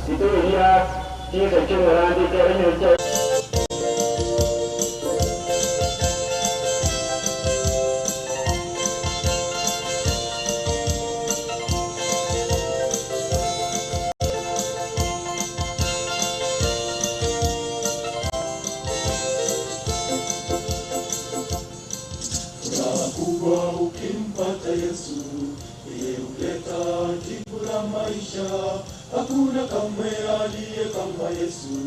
Itu dia kecil nanti kayaknya. Kubwa ukimpata Yesu, yeye huleta jibu la maisha. Hakuna kamwe aliye kama Yesu.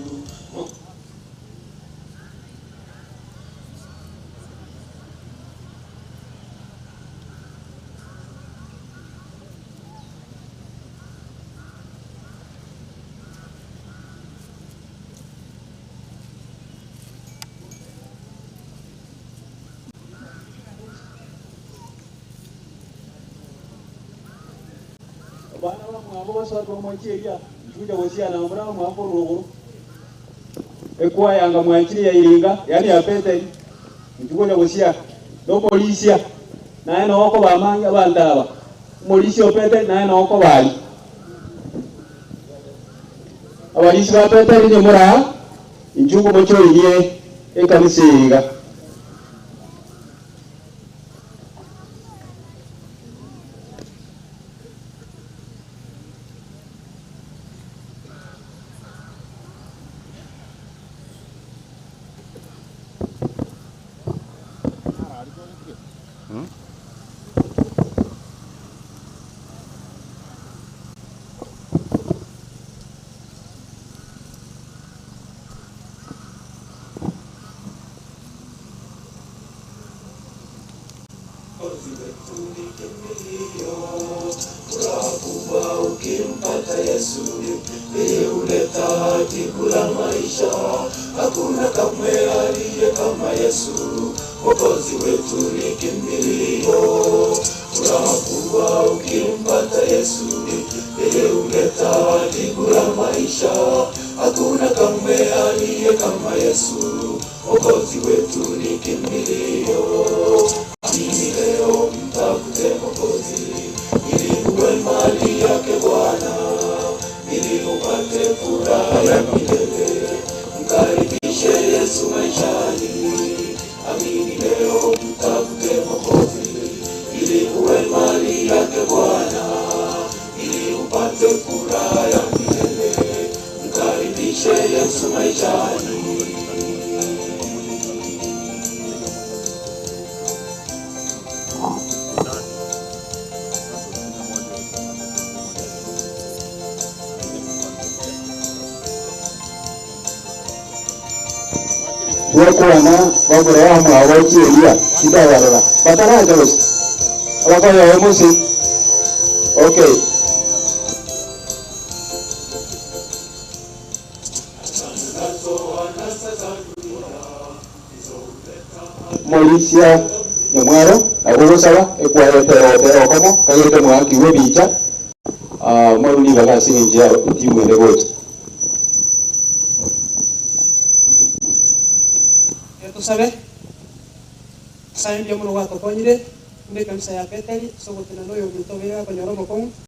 Bana mwabo basatu mwachiria njuja wosia na mbrao mwabo ruguru ekwa yanga mwachiri ya iringa yani ya Peteri njuja wosia do polisia naye na wako bamanya bandaba polisi o Peteri naye na wako bali abalisi ba Peteri ni mura njugo mocho iye ekanisa iringa Kubwa ukimpata Yesu, yeye huleta jibu la maisha. Hakuna kamwe aliye kama Yesu, Mwokozi wetu ni kimbilio. Furaha kubwa ukimpata Yesu, yeye huleta jibu la maisha. Hakuna kamwe aliye kama Yesu, Mwokozi wetu ni kimbilio. Amini leo mtafute Mwokozi, ili uwe mali yake Bwana, ili upate furaha ya milele. Mkaribishe Yesu maishani. Amini leo mtafute Mwokozi, ili uwe mali yake Bwana, ili upate furaha ya milele. Mkaribishe Yesu maishani. Wakwana babura wa mwawo chiria kidawarora batara jalos abako ya musi okay Molisia nyamwaro agogosaba ekwayetero komo kayete mwanki webicha maruni bagasi nje timwere gocha tusabe sayo ndio muno wako konyire mbe kanisa ya Peteri sogo tena noyo mtobera konyoro mokong